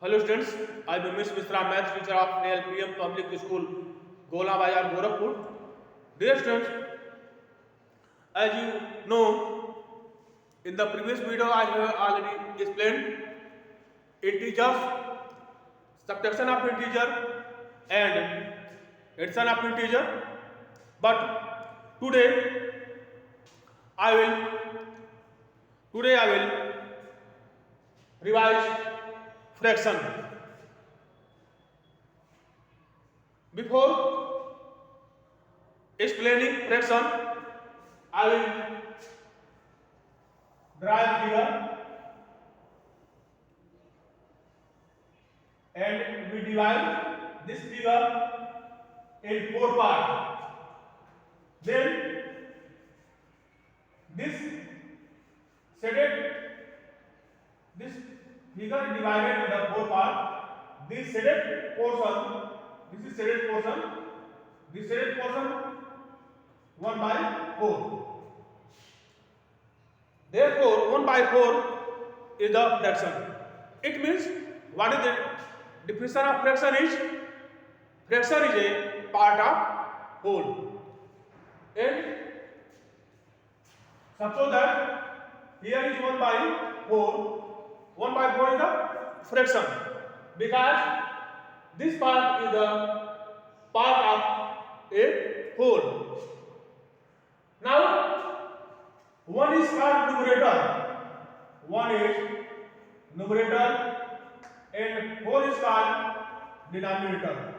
Hello students, I am Ms. Mishra, math teacher of ALPM Public School, Gola Bazar, Gorakhpur. Dear students, as you know, in the previous video I have already explained integers, subtraction of integer and addition of integer. But I will today I will revise fraction. Before explaining fraction, I will draw a figure and we divide this figure in four parts. Then this this figure divided in the four parts. This shaded portion, this is shaded portion, this shaded portion 1 by 4. Therefore, 1 by 4 is the fraction. It means what is the definition of fraction is? Fraction is a part of whole. And suppose that here is 1 by 4. 1 by 4 is the fraction because this part is the part of a whole. Now, 1 is called numerator. 1 is numerator and 4 is called denominator.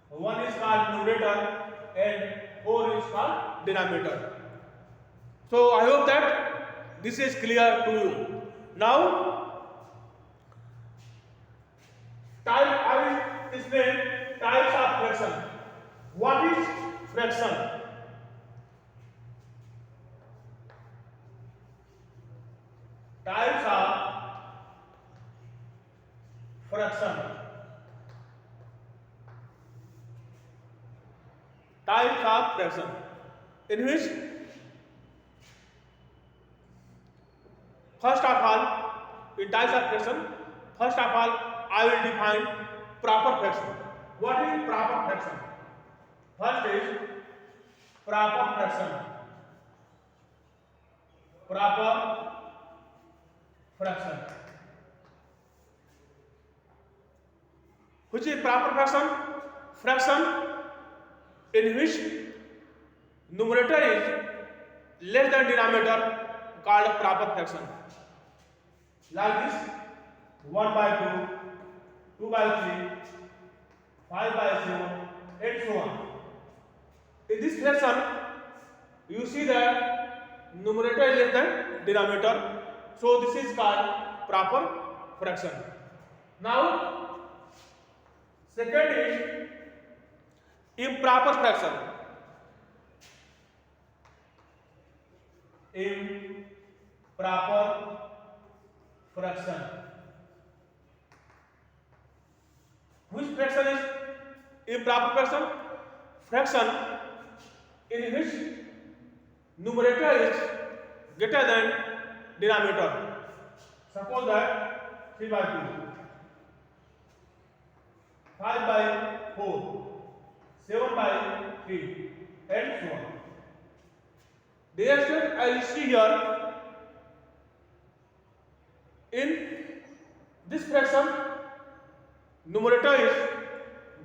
1 is called numerator and 4 is called denominator. So I hope that this is clear to you. Now, I will explain types of fraction. What is fraction? Types of fraction. Types of fraction in which first of all, in types of fraction, first of all I will define proper fraction. What is proper fraction? First is proper fraction. Proper fraction. Which is proper fraction? Fraction in which numerator is less than denominator called proper fraction. Like this 1 by 2, 2 by 3, 5 by 7 and so on. In this fraction you see that numerator is less than denominator, so this is called proper fraction. Now second is improper fraction. Improper fraction. Which fraction is improper fraction? Fraction in which numerator is greater than denominator. Suppose that 3 by 2, 5 by 4, 7 by 3 and so on. Dear students, I will see here in this fraction numerator is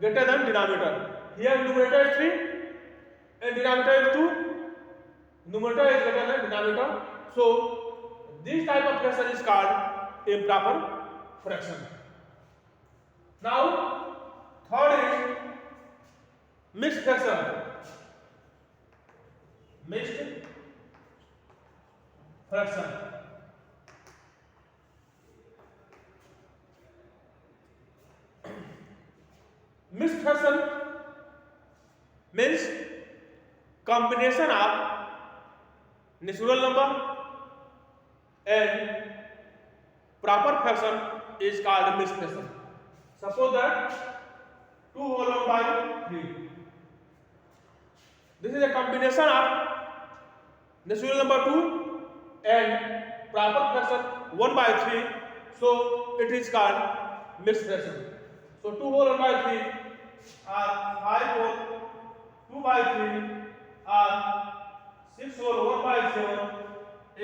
greater than denominator. Here numerator is 3 and denominator is 2. Numerator is greater than denominator. So this type of fraction is called improper fraction. Now third is mixed fraction. Mixed fraction. Mixed fraction means combination of natural number and proper fraction is called mixed fraction. Suppose that 2 whole by 3. This is a combination of natural number 2 and proper fraction 1 by 3. So it is called mixed fraction. So 2 whole 1 by 3 or 5 whole 2 by 3 or 6 whole 1 by 7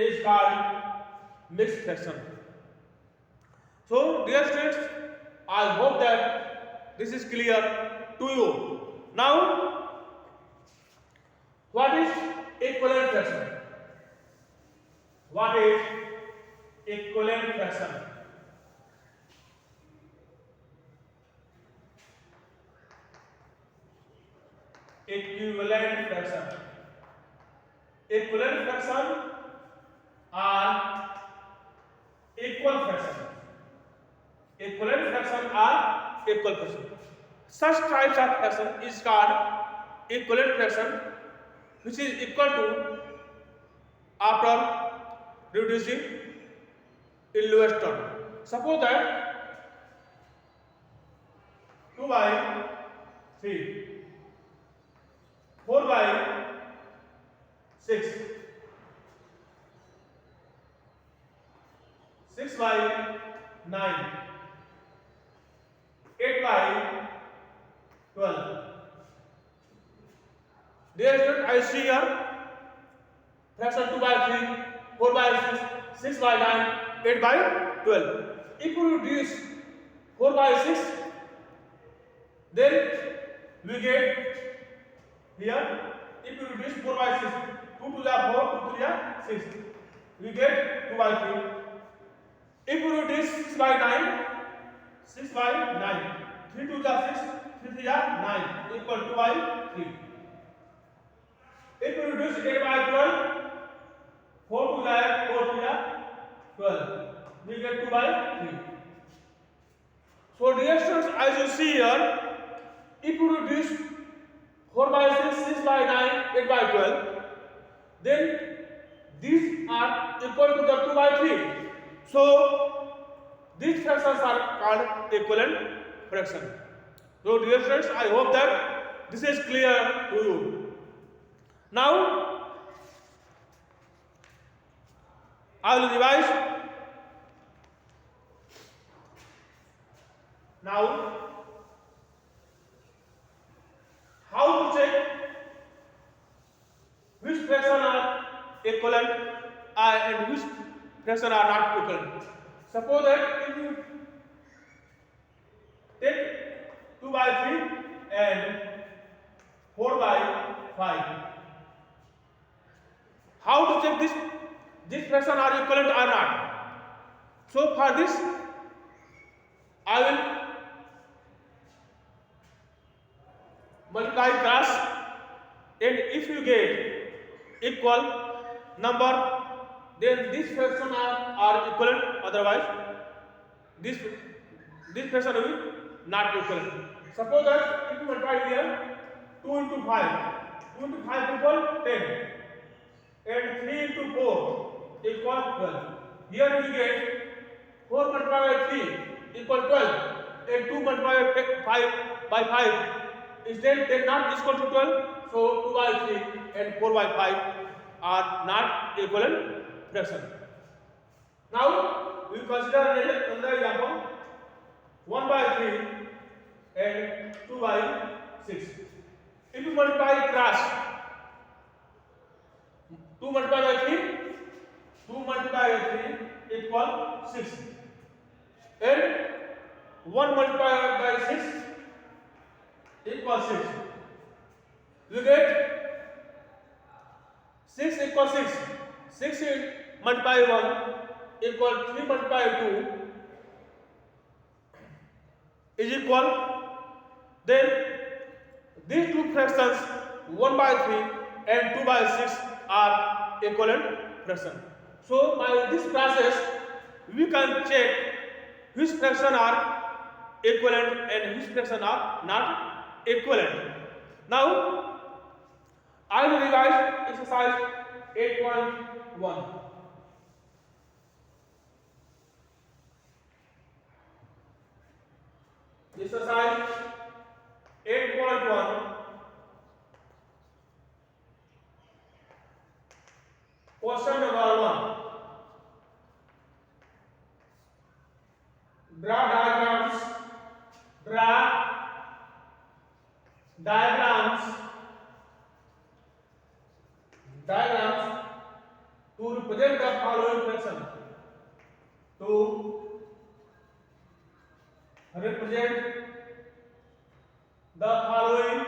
is called mixed fraction. So dear students, I hope that this is clear to you. Now, what is equivalent fraction? What is equivalent fraction? Equivalent fraction. Equivalent fraction are equal fraction. Equivalent fraction are equal fraction. Such types of fraction is called equivalent fraction, which is equal to after reducing in lowest term. Suppose that 2 by 3, 4 by 6, 6 by 9, 8 by 12. Dear student, I see here fraction 2 by 3, 4 by 6, 6 by 9, 8 by 12. If you reduce 4 by 6, then we get here, if you reduce 4 by 6, 2 to the 4, 2 to the 6, we get 2 by 3. If you reduce 6 by 9, 6 by 9, 3 to the 6, 3 to the 9, equal to 2 by 3. If you reduce 8 by 12, 4 to the 4 to the 12, we get 2 by 3. So dear students, as you see here, if you reduce 4 by 6, 6 by 9, 8 by 12, then these are equal to the 2 by 3. So these fractions are called equivalent fraction. So dear friends, I hope that this is clear to you. Now I will revise. Now how to check which fraction are equivalent and which fraction are not equivalent. Suppose that if you take 2 by 3 and 4 by 5, how to check this fraction are equivalent or not? So for this, I will multiply cross, and if you get equal number, then this fraction are equivalent, otherwise this fraction will be not equivalent. Suppose that if you multiply here 2 into 5, 2 into 5 equal 10, and 3 into 4 equal 12. Here we get 4 multiplied by 3 equal 12, and 2 multiplied by 5 instead they not equal to 12. So 2 by 3 and 4 by 5 are not equivalent fraction. Now we consider another example, 1 by 3 and 2 by 6. If you multiply cross, 2 multiplied by 3, 2 multiplied by 3 equal 6, and 1 multiplied by 6 equals 6. You get 6 equals 6. 6 multiplied by 1 equal 3 multiplied by 2 is equal. Then these two fractions 1 by 3 and 2 by 6 are equivalent fraction. So by this process we can check which fraction are equivalent and which fraction are not equivalent. Now I will revise exercise 8.1. Exercise 8.1. Question number 1. Draw diagrams. Draw diagrams. Diagrams to represent the following fraction. To represent the following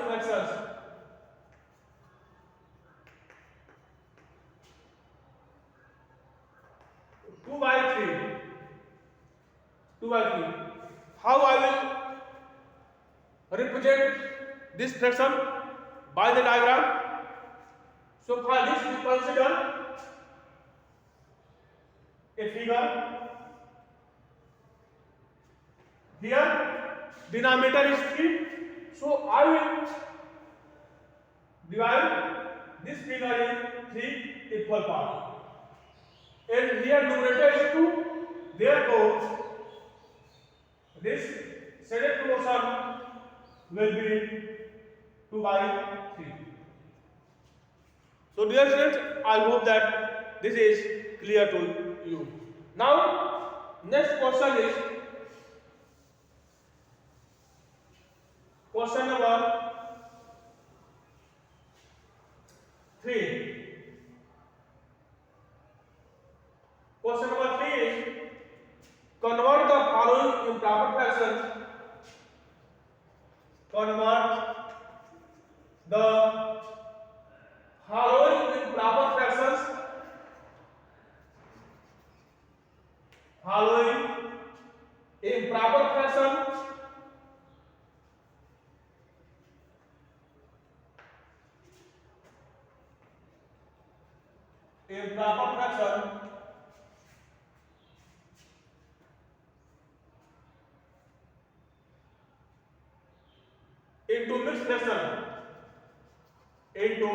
fractions. 2 by 3. 2 by 3. How I will represent this fraction by the diagram? So for this we consider a figure. Here denominator is 3, so I will divide this figure in 3 equal parts. And here numerator is 2, therefore this shaded portion will be 2 by 3. So dear students, I hope that this is clear to you. Now next question is question number 3. Question number 3 is convert the following improper fractions. Convert the following improper fractions. Following improper fraction into mixed fraction. Into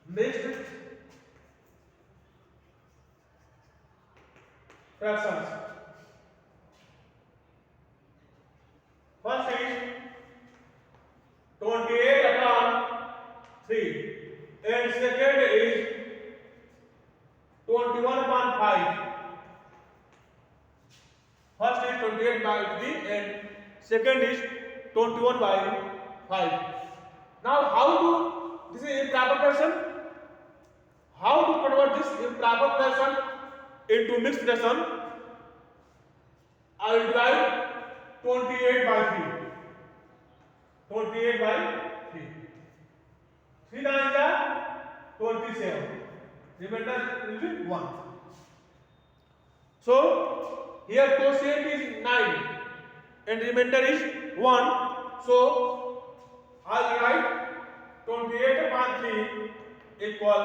mixed fractions. First is 28 upon 3 and second is 21 upon 5. First is 28 by 3 and second is 21 by 5. Now how to, this is improper fraction. How to convert this improper fraction into mixed fraction? I will divide 28 by 3. 28 by 3. 3 9 is 27. Remainder will be 1. So here quotient is 9 and remainder is 1. So I write 28 upon 3 equal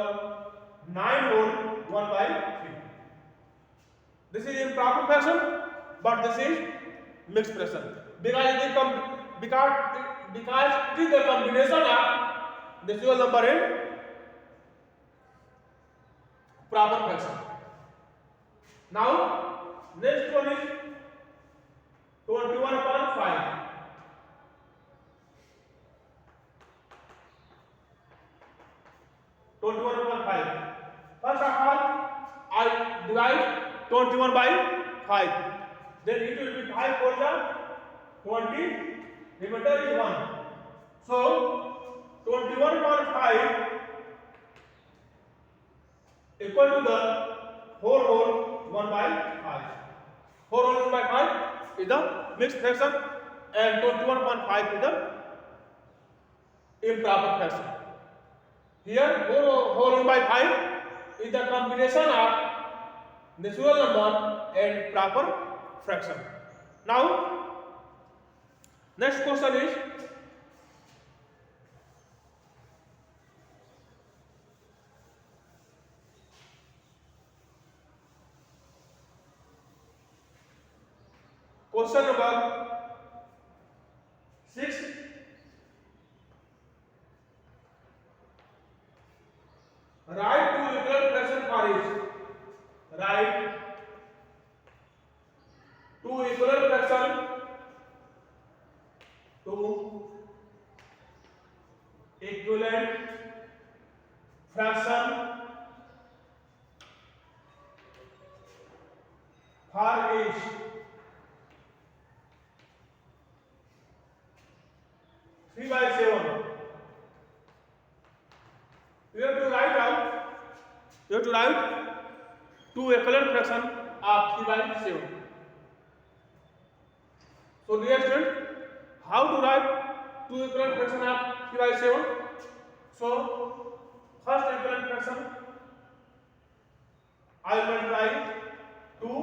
9 whole 1 by 3. This is improper fraction, but this is mixed fraction because it is the combination of natural number and proper fraction. Now next one is 21 upon 5. 21 upon 5. First of all, I divide 21 by 5. Then it will be 5 for the 20. Remainder is 1. So 21 upon 5 equal to the 4 whole 1 by 5. 4 whole 1 by 5 is the mixed fraction and 21 upon 5 is the improper fraction. Here 4 whole 1 by 5 is the combination of natural number and proper fraction. Now next question is question number 6. Write two equal fraction for each. Write two equal fraction. Two equivalent fraction for each 3/7. You have to write two equivalent fraction of 3/7. So dear student, how to write two equivalent fraction of 3/7? So first equivalent fraction I will multiply 2